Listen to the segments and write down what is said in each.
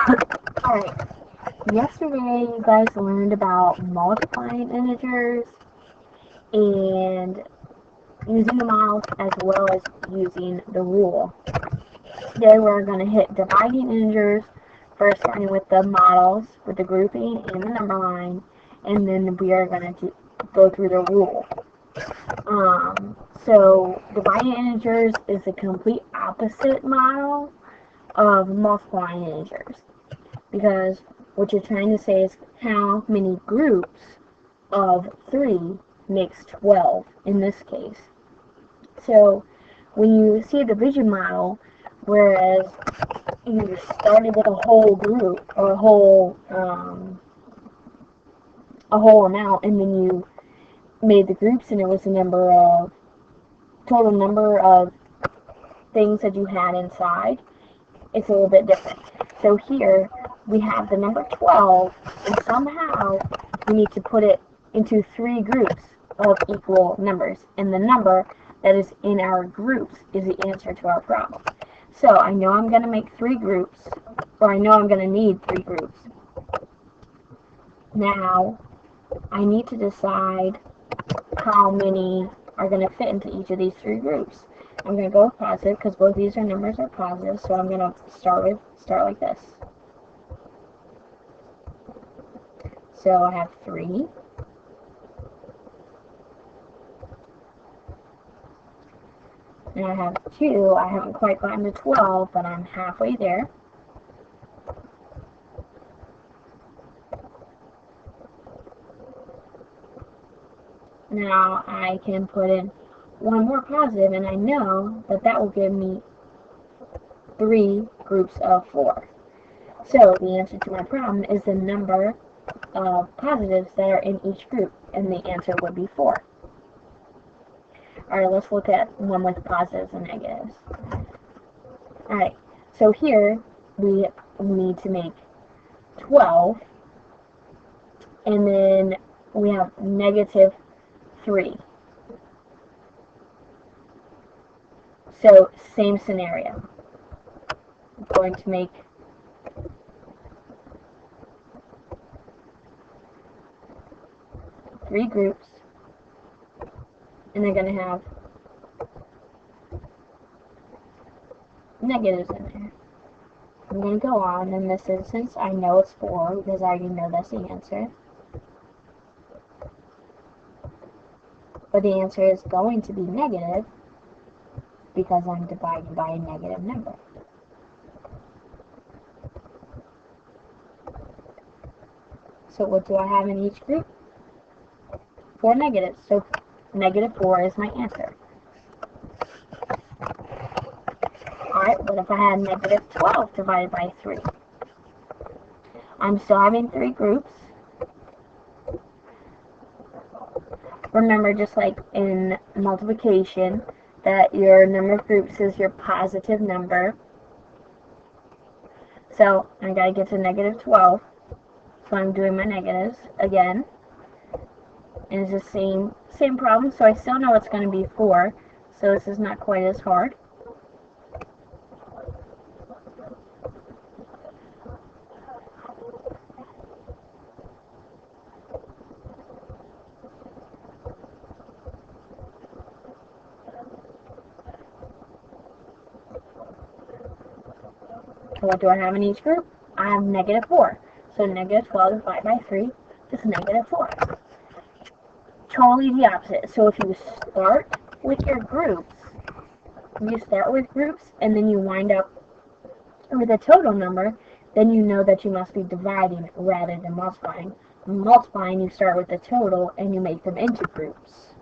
Alright, yesterday you guys learned about multiplying integers and using the models as well as using the rule. Today we're going to hit dividing integers, first starting with the models, with the grouping and the number line, and then we are going to go through the rule. So dividing integers is a complete opposite model of multiplying integers, because what you're trying to say is how many groups of 3 makes 12 in this case. So when you see a division model, whereas you started with a whole group or a whole amount, and then you made the groups and it was the total number of things that you had inside, it's a little bit different. So here we have the number 12, and somehow we need to put it into 3 groups of equal numbers, and the number that is in our groups is the answer to our problem. So I know I'm going to make 3 groups, or I know I'm going to need 3 groups. Now I need to decide how many are going to fit into each of these 3 groups. I'm going to go with positive because both these numbers are positive, so I'm going to start like this. So I have 3. And I have 2. I haven't quite gotten to 12, but I'm halfway there. Now I can put in one more positive, and I know that that will give me 3 groups of 4. So the answer to my problem is the number of positives that are in each group, and the answer would be 4. Alright, let's look at one with positives and negatives. Alright, so here we need to make 12, and then we have negative 3. So same scenario. I'm going to make 3 groups, and they're going to have negatives in there. I'm going to go on in this instance. I know it's 4 because I already know that's the answer. But the answer is going to be negative because I'm dividing by a negative number. So what do I have in each group? 4 negatives. So negative 4 is my answer. Alright, what if I had negative 12 divided by 3? I'm still having 3 groups. Remember, just like in multiplication, that your number of groups is your positive number. So I gotta get to negative 12. So I'm doing my negatives again. And it's the same problem, so I still know it's going to be 4. So this is not quite as hard. What do I have in each group? I have negative 4. So negative 12 divided by 3 is negative 4. Totally the opposite. So if you start with your groups, and then you wind up with a total number, then you know that you must be dividing rather than multiplying. Multiplying, you start with the total and you make them into groups.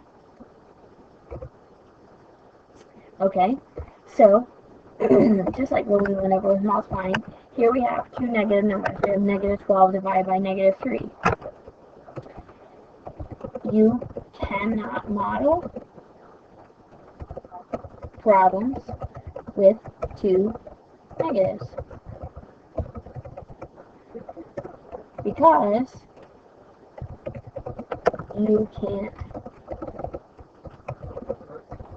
Okay, so just like when we went over with multiplying, here we have 2 negative numbers. We have negative 12 divided by negative 3. You cannot model problems with 2 negatives because you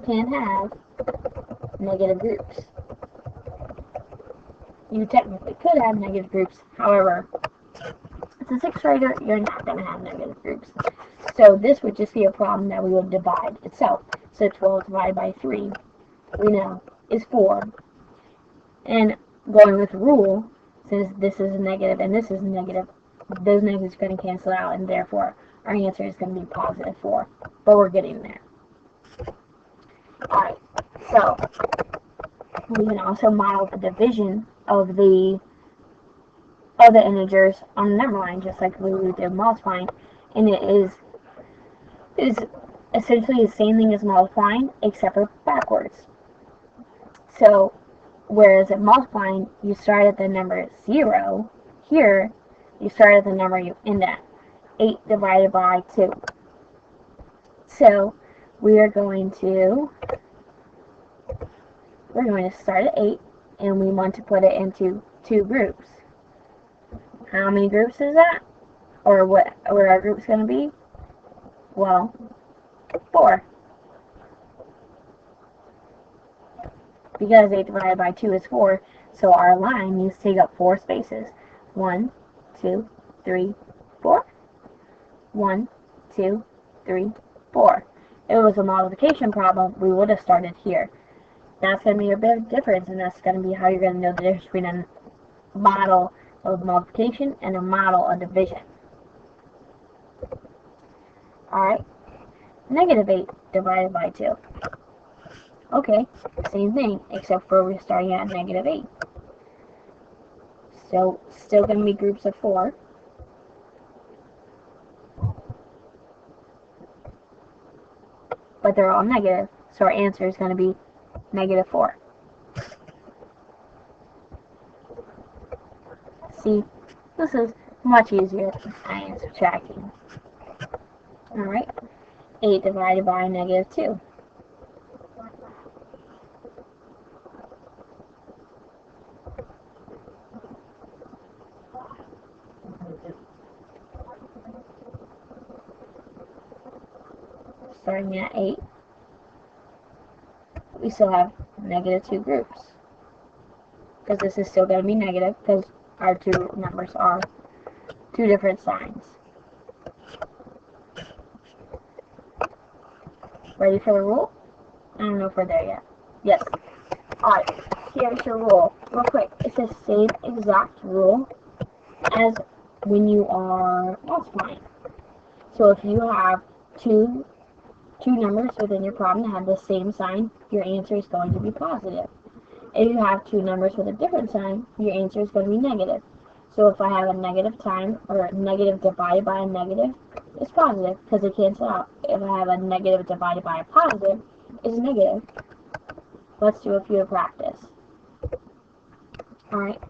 can't have negative groups. you technically could have negative groups. However, as a 6th grader, you're not going to have negative groups. So this would just be a problem that we would divide itself. So 12 divided by 3, we know, is 4. And going with rule, since this is a negative and this is a negative, those negatives are going to cancel out, and therefore our answer is going to be positive 4. But we're getting there. Alright, so we can also model the division of the integers on the number line, just like we did multiplying, and it is essentially the same thing as multiplying, except for backwards. So, whereas at multiplying, you start at the number 0, here, you start at the number you end at, 8 divided by 2. So, we are going to start at 8, and we want to put it into 2 groups. How many groups is that? Or what are our groups going to be? Well, 4. Because 8 divided by 2 is 4, so our line needs to take up 4 spaces. 1, 2, 3, 4. 1, 2, 3, 4. If it was a multiplication problem, we would have started here. That's going to be a big difference, and that's going to be how you're going to know the difference between a model of multiplication and a model of division. Alright, negative 8 divided by 2. Okay, same thing, except for we're starting at negative 8. So, still going to be groups of 4. But they're all negative, so our answer is going to be negative 4. See, this is much easier than adding and subtracting. Alright, 8 divided by negative 2. Starting at 8, we still have negative 2 groups. Because this is still going to be negative, because our two numbers are 2 different signs. Ready for the rule? I don't know if we're there yet. Yes. Alright, here's your rule. Real quick, it's the same exact rule as when you are multiplying. So if you have two numbers within your problem that have the same sign, your answer is going to be positive. If you have 2 numbers with a different sign, your answer is going to be negative. So if I have a negative time, or a negative divided by a negative, it's positive, because they cancel out. If I have a negative divided by a positive, it's negative. Let's do a few to practice. Alright,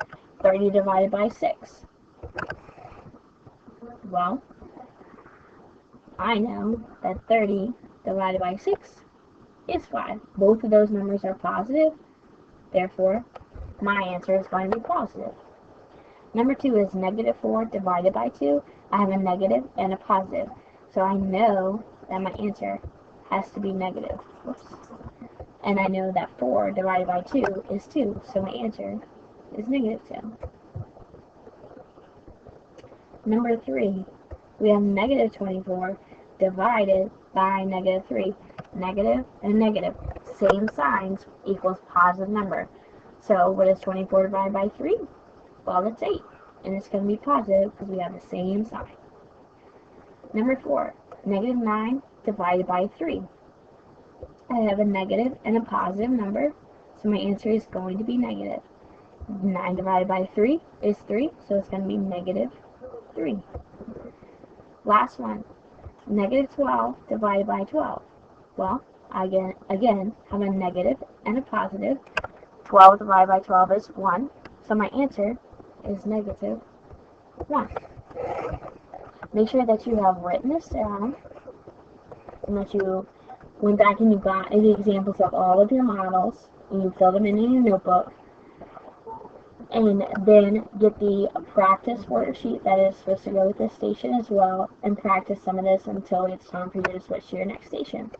30 divided by 6. Well, I know that 30 divided by 6 is 5. Both of those numbers are positive, therefore, my answer is going to be positive. Number 2 is negative 4 divided by 2. I have a negative and a positive, so I know that my answer has to be negative. Whoops. And I know that 4 divided by 2 is 2, so my answer is negative 2. Number 3, we have negative 24 divided by negative 3. Negative and negative, same signs, equals positive number. So what is 24 divided by 3? Well, it's 8. And it's going to be positive because we have the same sign. Number 4, negative 9 divided by 3. I have a negative and a positive number, so my answer is going to be negative. 9 divided by 3 is 3, so it's going to be negative 3. Last one, negative 12 divided by 12. Well, I again have a negative and a positive. 12 divided by 12 is 1, so my answer is negative 1. Make sure that you have written this down, and that you went back and you got the examples of all of your models, and you fill them in your notebook, and then get the practice worksheet that is supposed to go with this station as well, and practice some of this until it's time for you to switch to your next station.